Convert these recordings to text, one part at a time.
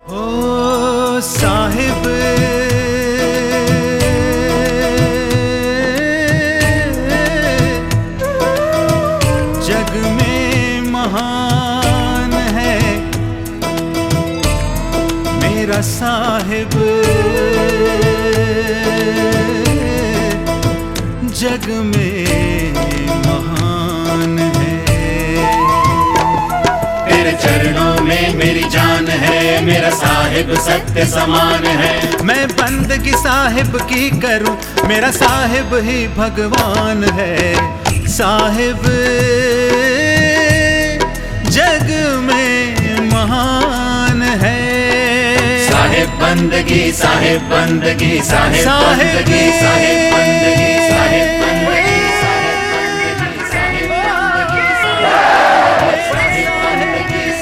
ओ साहिब जग में महान है मेरा साहिब, जग में महान है। तेरे चरणों में मेरी जान है, मेरा साहिब सत्य समान है। मैं बंदगी साहिब की करूं, मेरा साहिब ही भगवान है। साहिब जग में महान है। साहिब बंदगी, साहिब बंदगी, साहिब बंदगी, साहिब बंदगी, साहिब बंदगी, साहिब बंदगी, साहिब बंदगी, साहिब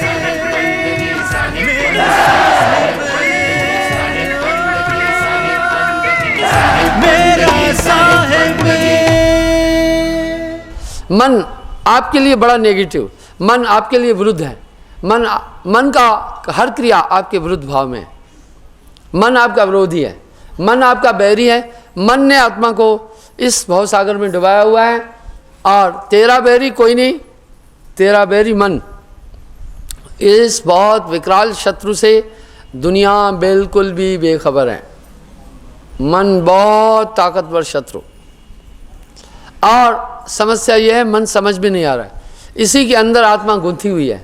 बंदगी, मेरा साहिब। मन आपके लिए बड़ा नेगेटिव, मन आपके लिए विरुद्ध है। मन का हर क्रिया आपके विरुद्ध भाव में है। मन आपका विरोधी है, मन आपका बैरी है। मन ने आत्मा को इस भवसागर में डुबाया हुआ है और तेरा बैरी कोई नहीं, तेरा बैरी मन। इस बहुत विकराल शत्रु से दुनिया बिल्कुल भी बेखबर है। मन बहुत ताकतवर शत्रु, और समस्या यह है मन समझ भी नहीं आ रहा है। इसी के अंदर आत्मा गुंथी हुई है।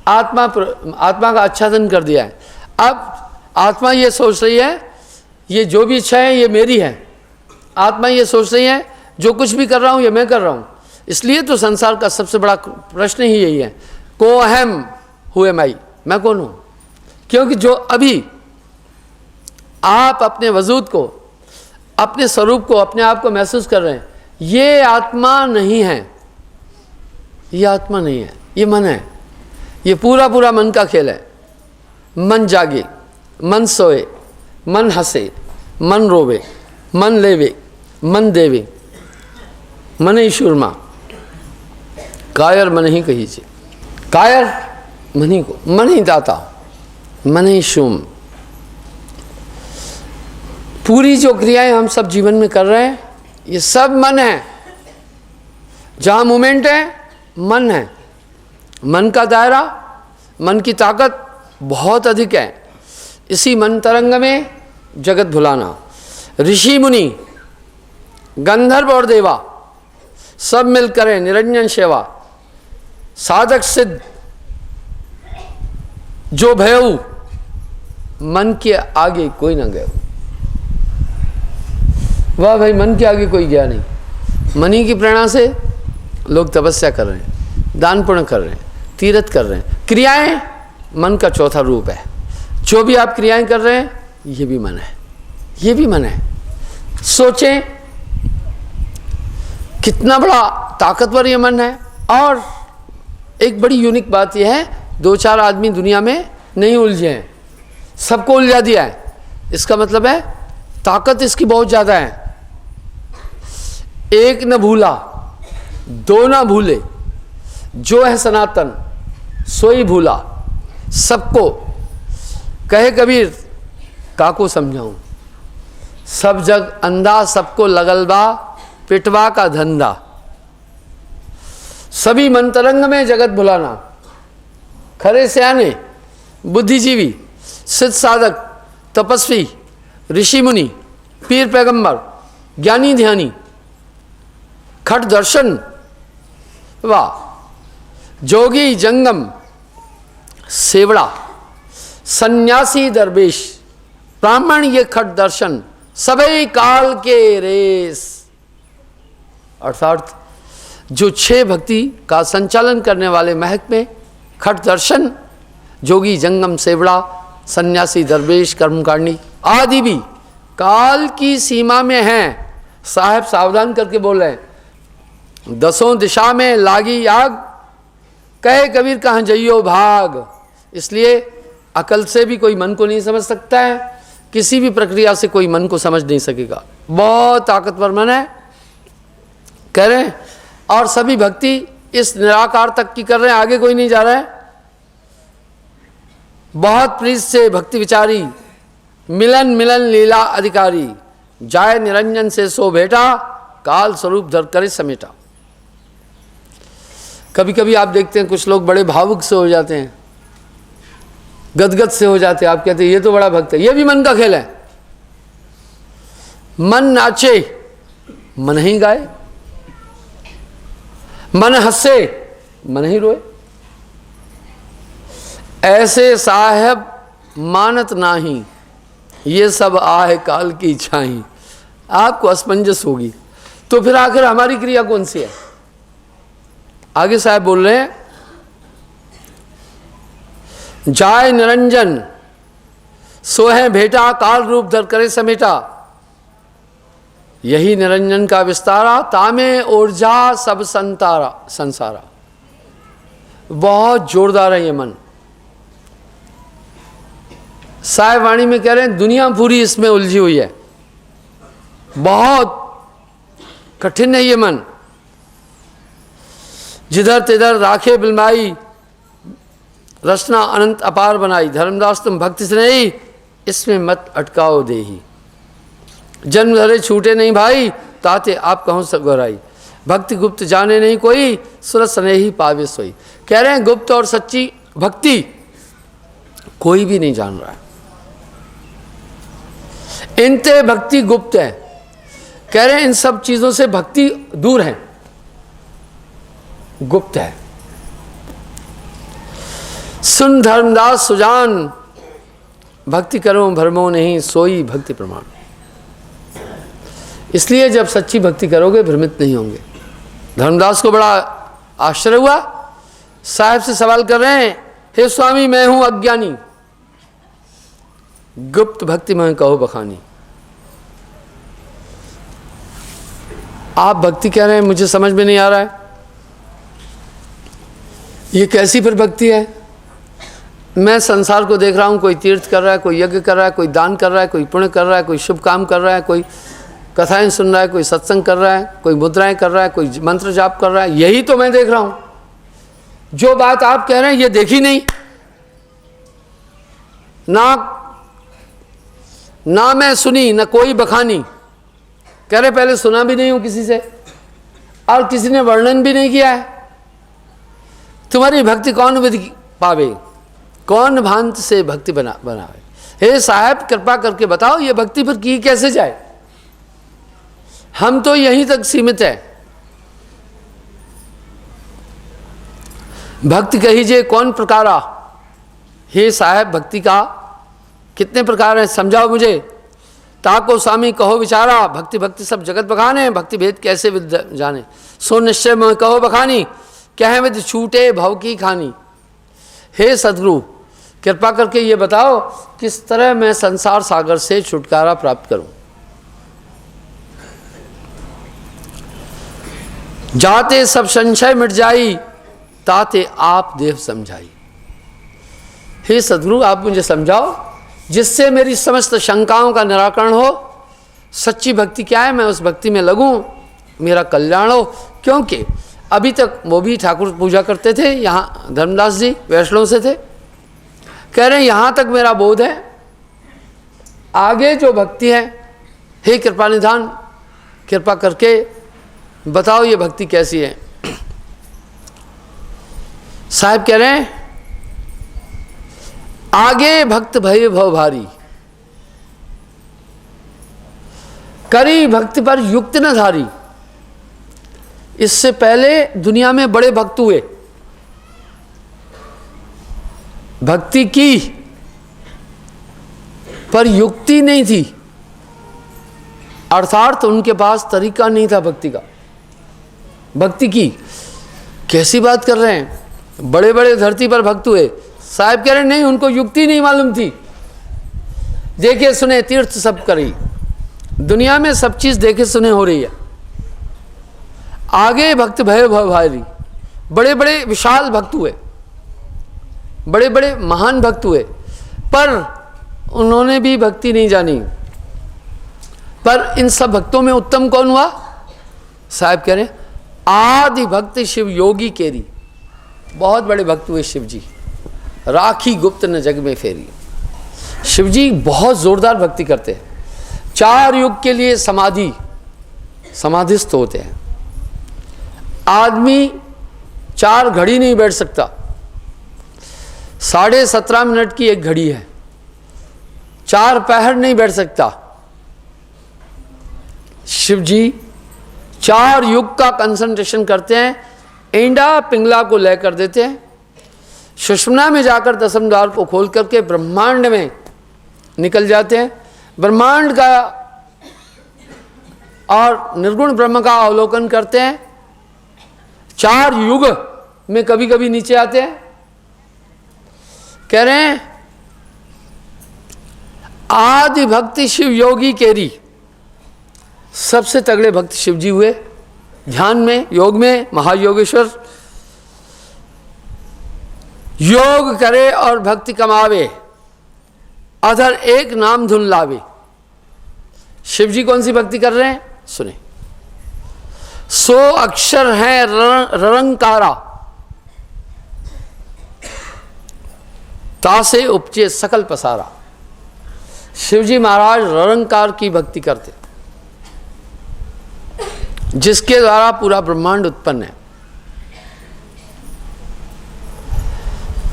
आत्मा का आच्छादन कर दिया है। अब आत्मा ये सोच रही है ये जो भी इच्छा है ये मेरी है। आत्मा ये सोच रही है जो कुछ भी कर रहा हूँ ये मैं कर रहा हूँ। इसलिए तो संसार का सबसे बड़ा प्रश्न ही यही है, को अहम हुए मैं कौन हूँ। क्योंकि जो अभी आप अपने वजूद को, अपने स्वरूप को, अपने आप को महसूस कर रहे हैं, ये आत्मा नहीं है। ये आत्मा नहीं है, ये मन है। ये पूरा पूरा मन का खेल है। मन जागे, मन सोए, मन हंसे, मन रोवे, मन लेवे, मन देवे, मन ही शूरमा, कायर मन ही कहीजे। कायर मन ही को, मन ही दाता, मन ही शूम। पूरी जो क्रियाएं हम सब जीवन में कर रहे हैं ये सब मन है। जहाँ मूवमेंट है मन है। मन का दायरा, मन की ताकत बहुत अधिक है। इसी मन तरंग में जगत भुलाना। ऋषि मुनि, गंधर्व और देवा सब मिल करें निरंजन सेवा। साधक सिद्ध जो भयऊ, मन के आगे कोई ना गया। वाह भाई, मन के आगे कोई गया नहीं। मन ही की प्रेरणा से लोग तपस्या कर रहे हैं, दान पुण्य कर रहे हैं, तीर्थ कर रहे हैं। क्रियाएं मन का चौथा रूप है। जो भी आप क्रियाएं कर रहे हैं ये भी मन है, ये भी मन है। सोचें कितना बड़ा ताकतवर ये मन है। और एक बड़ी यूनिक बात यह है, दो चार आदमी दुनिया में नहीं उलझे हैं, सबको उलझा दिया है। इसका मतलब है ताकत इसकी बहुत ज़्यादा है। एक न भूला दो न भूले, जो है सनातन सोई भूला। सबको कहे कबीर काको समझाऊं, सब जग अंधा सबको लगलबा पिटवा का धंधा। सभी मंतरंग में जगत भुलाना। खरे सयाने, बुद्धिजीवी, सिद्ध साधक, तपस्वी, ऋषि मुनि, पीर पैगंबर, ज्ञानी ध्यानी, खट दर्शन, वाह, जोगी जंगम, सेवड़ा, सन्यासी दरवेश, ब्राह्मण, ये खट दर्शन सभी काल के रेस। अर्थात जो छह भक्ति का संचालन करने वाले महक में खट दर्शन, जोगी जंगम, सेवड़ा, सन्यासी दरवेश, कर्मकांडी आदि भी काल की सीमा में हैं। साहब सावधान करके बोल रहे हैं, दसों दिशा में लागी आग, कहे कबीर कहाँ जइयो भाग। इसलिए अकल से भी कोई मन को नहीं समझ सकता है, किसी भी प्रक्रिया से कोई मन को समझ नहीं सकेगा। बहुत ताकतवर मन है, कह रहे हैं। और सभी भक्ति इस निराकार तक की कर रहे हैं, आगे कोई नहीं जा रहा है। बहुत प्रीत से भक्ति विचारी, मिलन मिलन लीला अधिकारी, जाय निरंजन से सो भेटा, काल स्वरूप धर करे समेटा। कभी कभी आप देखते हैं कुछ लोग बड़े भावुक से हो जाते हैं, गदगद से हो जाते हैं, आप कहते हैं ये तो बड़ा भक्त है। ये भी मन का खेल है। मन नाचे मन ही गाए, मन हंसे मन ही रोए। ऐसे साहेब मानत नाही, ये सब आहे काल की छाई। आपको असमंजस होगी, तो फिर आखिर हमारी क्रिया कौन सी है? आगे साहब बोल रहे हैं, जाय निरंजन सोहे भेटा, काल रूप धर करे समेटा। यही निरंजन का विस्तारा, तामे ऊर्जा सब संसारा। बहुत जोरदार है ये मन। साहिब वाणी में कह रहे हैं दुनिया पूरी इसमें उलझी हुई है, बहुत कठिन है ये मन। जिधर तिधर राखे बिलमाई, रचना अनंत अपार बनाई। धर्मदास तुम भक्ति से नहीं, इसमें मत अटकाओ देही। जन्म धरे छूटे नहीं भाई, ताते आप कहो सगोराई। भक्ति गुप्त जाने नहीं कोई, सुरत स्नेही पावे सोई। कह रहे हैं गुप्त और सच्ची भक्ति कोई भी नहीं जान रहा है। इनते भक्ति गुप्त है। कह रहे हैं इन सब चीजों से भक्ति दूर है, गुप्त है। सुन धर्मदास सुजान, भक्ति करो भरमो नहीं, सोई भक्ति प्रमाण। इसलिए जब सच्ची भक्ति करोगे भ्रमित नहीं होंगे। धर्मदास को बड़ा आश्चर्य हुआ, साहब से सवाल कर रहे हैं, हे स्वामी मैं हूं अज्ञानी, गुप्त भक्ति में कहो बखानी। आप भक्ति कह रहे हैं, मुझे समझ में नहीं आ रहा है ये कैसी फिर भक्ति है। मैं संसार को देख रहा हूँ, कोई तीर्थ कर रहा है, कोई यज्ञ कर रहा है, कोई दान कर रहा है, कोई पुण्य कर रहा है, कोई शुभ काम कर रहा है, कोई कथाएं सुन रहा है, कोई सत्संग कर रहा है, कोई मुद्राएं कर रहा है, कोई मंत्र जाप कर रहा है। यही तो मैं देख रहा हूँ। जो बात आप कह रहे हैं ये देखी नहीं, ना मैं सुनी, ना कोई बखानी। कह रहे पहले सुना भी नहीं हूं किसी से, और किसी ने वर्णन भी नहीं किया है। तुम्हारी भक्ति कौन विधि पावे, कौन भांत से भक्ति बनावे। हे साहब कृपा करके बताओ ये भक्ति पर की कैसे जाए। हम तो यहीं तक सीमित है। भक्ति कहीजे कौन प्रकारा। हे साहब भक्ति का कितने प्रकार हैं, समझाओ मुझे। ताको स्वामी कहो विचारा, भक्ति भक्ति सब जगत बखाने, भक्ति भेद कैसे विद जाने। सो निश्चय में कहो बखानी, कह विद छूटे भव की खानी। हे सदगुरु कृपा करके ये बताओ किस तरह मैं संसार सागर से छुटकारा प्राप्त करूं। जाते सब संशय मिट जाई, ताते आप देव समझाई। हे सदगुरु आप मुझे समझाओ जिससे मेरी समस्त शंकाओं का निराकरण हो। सच्ची भक्ति क्या है, मैं उस भक्ति में लगूं, मेरा कल्याण हो। क्योंकि अभी तक वो भी ठाकुर पूजा करते थे, यहाँ धर्मदास जी वैष्णव से थे। कह रहे हैं यहाँ तक मेरा बोध है, आगे जो भक्ति है हे कृपा निधान कृपा करके बताओ ये भक्ति कैसी है। साहब कह रहे हैं आगे भक्त भय भव भारी, करी भक्ति पर युक्त न धारी। इससे पहले दुनिया में बड़े भक्त हुए, भक्ति की पर युक्ति नहीं थी, अर्थात उनके पास तरीका नहीं था भक्ति का। भक्ति की कैसी बात कर रहे हैं, बड़े बड़े धरती पर भक्त हुए। साहब कह रहे नहीं, उनको युक्ति नहीं मालूम थी। देखे सुने तीर्थ सब करी, दुनिया में सब चीज देखे सुने हो रही है। आगे भक्त भय भव भारी, बड़े बड़े विशाल भक्त हुए, बड़े बड़े महान भक्त हुए, पर उन्होंने भी भक्ति नहीं जानी। पर इन सब भक्तों में उत्तम कौन हुआ? साहब कह रहे आदि भक्त शिव योगी केरी। बहुत बड़े भक्त हुए शिव जी, राखी गुप्त न जग में फेरी। शिव जी बहुत जोरदार भक्ति करते हैं। 4 युग के लिए समाधिस्थ होते हैं। आदमी 4 घड़ी नहीं बैठ सकता। 17.5 मिनट की एक घड़ी है, 4 पहर नहीं बैठ सकता। शिव जी 4 युग का कंसंट्रेशन करते हैं। एंडा पिंगला को लय कर देते हैं, सुषुम्ना में जाकर 10वें द्वार को खोल करके ब्रह्मांड में निकल जाते हैं। ब्रह्मांड का और निर्गुण ब्रह्म का अवलोकन करते हैं। 4 युग में कभी कभी नीचे आते हैं। कह रहे हैं आदि भक्ति शिव योगी केरी। सबसे तगड़े भक्त शिव जी हुए ध्यान में, योग में, महायोगेश्वर। योग करे और भक्ति कमावे, अधर एक नाम धुन लावे। शिव जी कौन सी भक्ति कर रहे हैं सुने। 100 अक्षर हैं ररंकारा, तासे उपजे सकल पसारा। शिव जी महाराज ररंकार की भक्ति करते, जिसके द्वारा पूरा ब्रह्मांड उत्पन्न है।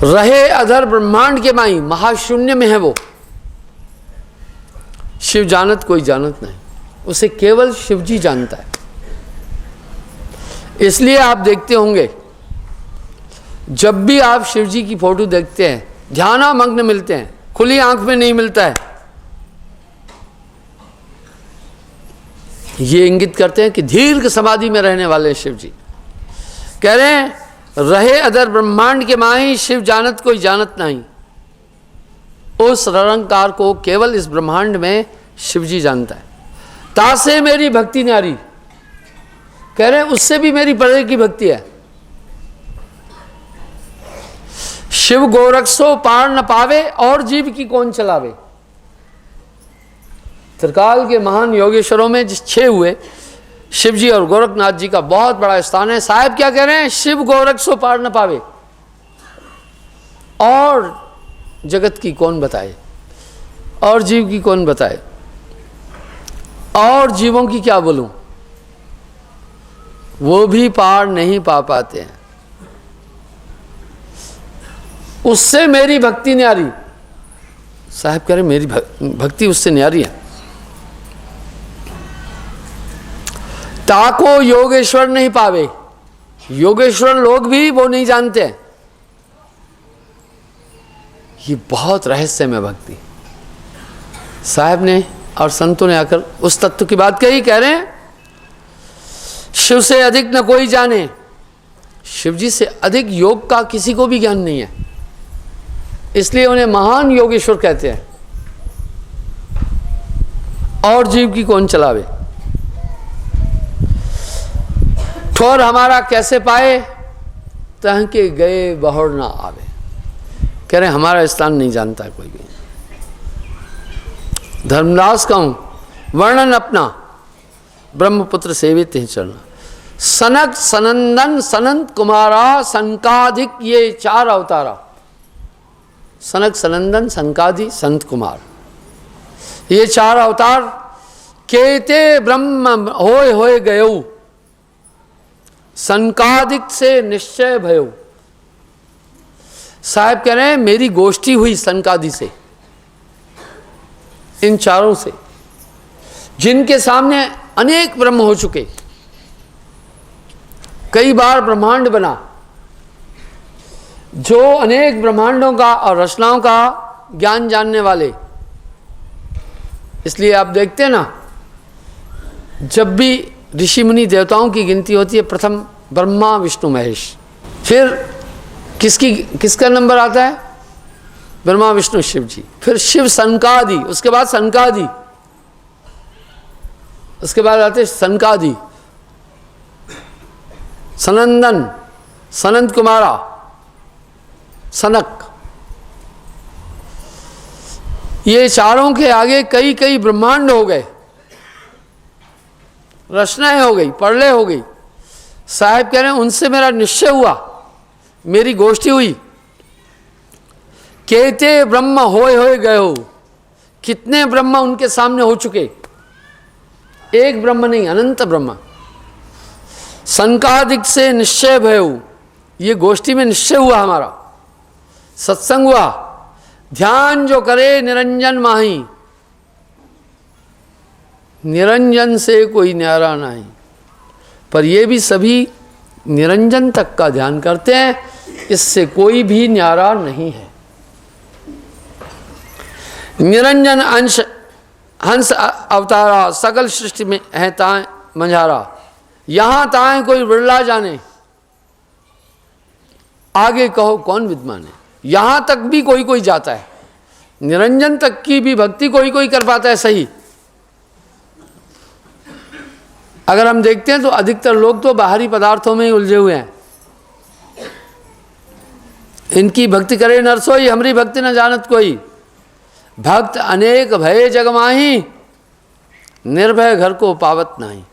रहे अधर ब्रह्मांड के माई, महाशून्य में है वो। शिव जानत कोई जानत नहीं, उसे केवल शिव जी जानता है। इसलिए आप देखते होंगे जब भी आप शिव जी की फोटो देखते हैं, ध्यानामग्न मिलते हैं, खुली आंख में नहीं मिलता है। ये इंगित करते हैं कि दीर्घ समाधि में रहने वाले शिव जी। कह रहे हैं रहे अदर ब्रह्मांड के माही, शिव जानत कोई जानत नहीं। उस ररंकार को केवल इस ब्रह्मांड में शिव जी जानता है। तासे मेरी भक्ति न्यारी। कह रहे हैं उससे भी मेरी परे की भक्ति है। शिव गोरक्षो पार न पावे, और जीव की कौन चलावे। त्रिकाल के महान योगेश्वरों में 6 हुए, शिव जी और गोरखनाथ जी का बहुत बड़ा स्थान है। साहब क्या कह रहे हैं, शिव गोरक्षो पार न पावे, और जगत की कौन बताए, और जीव की कौन बताए, और जीवों की क्या बोलूं, वो भी पार नहीं पा पाते हैं। उससे मेरी भक्ति न्यारी। साहब कह रहे मेरी भक्ति उससे न्यारी है। ताको योगेश्वर नहीं पावे। योगेश्वर लोग भी वो नहीं जानते हैं। ये बहुत रहस्यमय भक्ति साहब ने और संतों ने आकर उस तत्व की बात कही। कह रहे हैं शिव से अधिक न कोई जाने। शिव जी से अधिक योग का किसी को भी ज्ञान नहीं है, इसलिए उन्हें महान योगेश्वर कहते हैं। और जीव की कौन चलावे, ठोर हमारा कैसे पाए, तह के गए बहुर ना आवे। कह रहे हमारा स्थान नहीं जानता कोई भी। धर्मदास कहूं वर्णन अपना, ब्रह्मपुत्र सेवित हैं चरणा। सनक सनंदन सनंत कुमारा, संकाधिक ये 4 अवतारा। सनक सनंदन संकादि संत कुमार, ये 4 अवतार। केते ब्रह्म होय गयऊ, संकादिक से निश्चय भयो। साहब कह रहे हैं मेरी गोष्ठी हुई संकादि से, इन 4 से, जिनके सामने अनेक ब्रह्म हो चुके। कई बार ब्रह्मांड बना, जो अनेक ब्रह्मांडों का और रचनाओं का ज्ञान जानने वाले। इसलिए आप देखते हैं ना, जब भी ऋषि मुनि देवताओं की गिनती होती है, प्रथम ब्रह्मा विष्णु महेश, फिर किसका नंबर आता है, ब्रह्मा विष्णु शिव जी, फिर शिव सनकादि, उसके बाद सनकादि, उसके बाद आते सनकादि, सनंदन, सनंत कुमारा, सनक। ये 4 के आगे कई कई ब्रह्मांड हो गए, रचनाएं हो गई, परलय हो गई। साहब कह रहे हैं उनसे मेरा निश्चय हुआ, मेरी गोष्ठी हुई। केते ब्रह्म होए गए हो, कितने ब्रह्म उनके सामने हो चुके, एक ब्रह्म नहीं, अनंत ब्रह्म। संकादिक से निश्चय भयो, ये गोष्ठी में निश्चय हुआ, हमारा सत्संग हुआ। ध्यान जो करे निरंजन माही, निरंजन से कोई न्यारा नहीं। पर ये भी सभी निरंजन तक का ध्यान करते हैं, इससे कोई भी न्यारा नहीं है। निरंजन अंश हंस अवतारा, सकल सृष्टि में है ताए मंझारा। यहाँ ताए कोई बिरला जाने, आगे कहो कौन विद्वान है। यहाँ तक भी कोई कोई जाता है, निरंजन तक की भी भक्ति कोई कोई कर पाता है सही। अगर हम देखते हैं तो अधिकतर लोग तो बाहरी पदार्थों में ही उलझे हुए हैं। इनकी भक्ति करे नरसोई, हमरी भक्ति न जानत कोई। भक्त अनेक भय जग माही, निर्भय घर को पावत नहीं।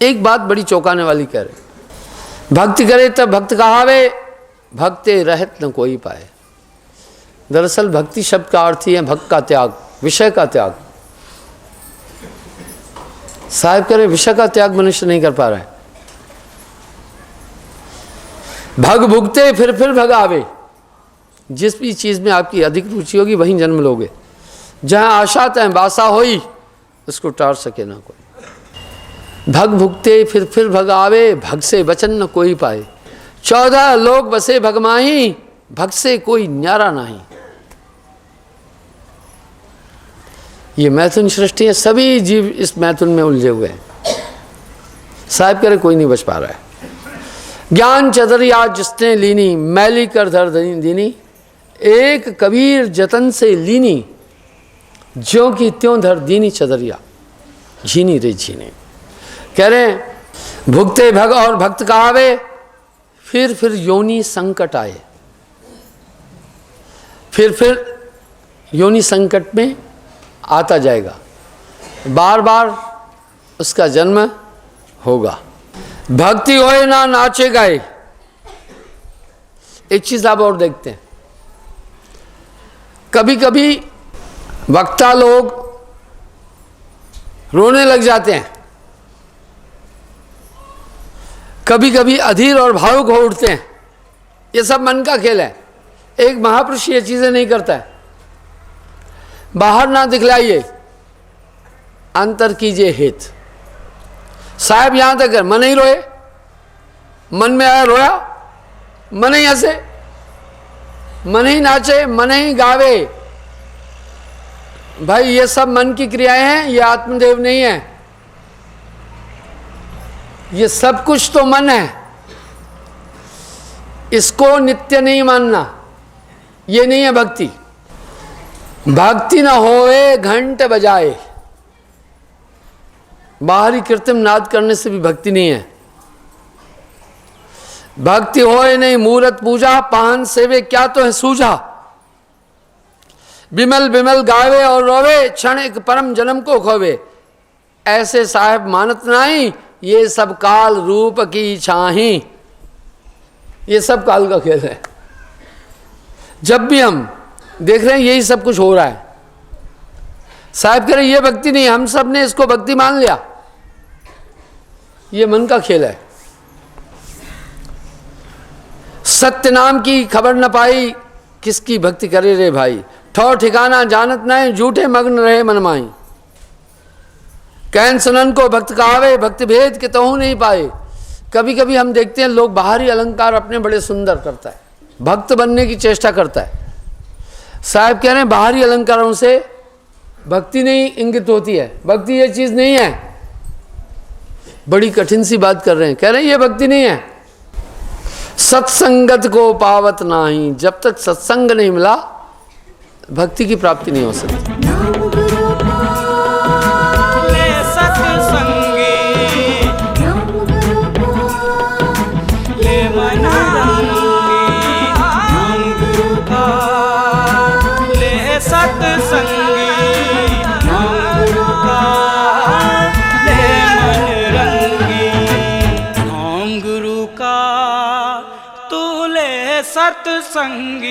एक बात बड़ी चौंकाने वाली कह रहे, भक्ति करे तब भक्त कहावे, भक्ते रहत न कोई पाए। दरअसल भक्ति शब्द का अर्थ ही है भक्त का त्याग, विषय का त्याग। साहब कह रहे विषय का त्याग मनुष्य नहीं कर पा रहा है। भग भुगते फिर भगावे, जिस भी चीज में आपकी अधिक रुचि होगी वहीं जन्म लोगे। जहां आशा तय बासा होई, उसको टार सके ना कोई। भग भुगते फिर भगावे, भग से वचन न कोई पाए। 14 लोग बसे भगमाही, भग से कोई न्यारा नहीं। ये मैथुन सृष्टि है, सभी जीव इस मैथुन में उलझे हुए हैं। साहब कह रहे कोई नहीं बच पा रहा है। ज्ञान चतरिया जिसने लीनी, मैली कर धर दीनी। एक कबीर जतन से लीनी, ज्यों की त्यों धर दीनी चतरिया। झीनी रे झीनी। कह रहे हैं भुगते भग और भक्त कहावे, फिर योनि संकट आए। फिर योनि संकट में आता जाएगा, बार बार उसका जन्म होगा। भक्ति होए ना नाचे गाए। एक चीज आप और देखते हैं, कभी कभी वक्ता लोग रोने लग जाते हैं, कभी कभी अधीर और भावुक हो उठते हैं। ये सब मन का खेल है। एक महापुरुष ये चीजें नहीं करता है। बाहर ना दिखलाइए, अंतर कीजिए हित। साहब यहां तक है, मन ही रोए, मन में आया रोया, मन ही हंसे, मन ही नाचे, मन ही गावे। भाई ये सब मन की क्रियाएं हैं, ये आत्मदेव नहीं है। ये सब कुछ तो मन है, इसको नित्य नहीं मानना, ये नहीं है भक्ति। भक्ति न होए घंट बजाए। बाहरी कृत्रिम नाद करने से भी भक्ति नहीं है। भक्ति होए नहीं मूरत पूजा, पान सेवे क्या तो है सूझा। बिमल बिमल गावे और रोवे, क्षण एक परम जन्म को खोवे। ऐसे साहेब मानत नहीं, ये सब काल रूप की छाही। ये सब काल का खेल है। जब भी हम देख रहे हैं यही सब कुछ हो रहा है। साहब कह रहे ये भक्ति नहीं, हम सब ने इसको भक्ति मान लिया। ये मन का खेल है। सत्य नाम की खबर न पाई, किसकी भक्ति करे रे भाई। ठौर ठिकाना जानत नहीं, झूठे मग्न रहे मनमाई। कैन सुनन को भक्त कहावे, भक्ति भेद के तहु नहीं पाए। कभी कभी हम देखते हैं लोग बाहरी अलंकार अपने बड़े सुंदर करता है, भक्त बनने की चेष्टा करता है। साहब कह रहे हैं बाहरी अलंकारों से भक्ति नहीं इंगित होती है। भक्ति ये चीज नहीं है। बड़ी कठिन सी बात कर रहे हैं, कह रहे हैं ये भक्ति नहीं है। सत्संगत को पावत नाही, जब तक सत्संग नहीं मिला भक्ति की प्राप्ति नहीं हो सकती। सत्संगी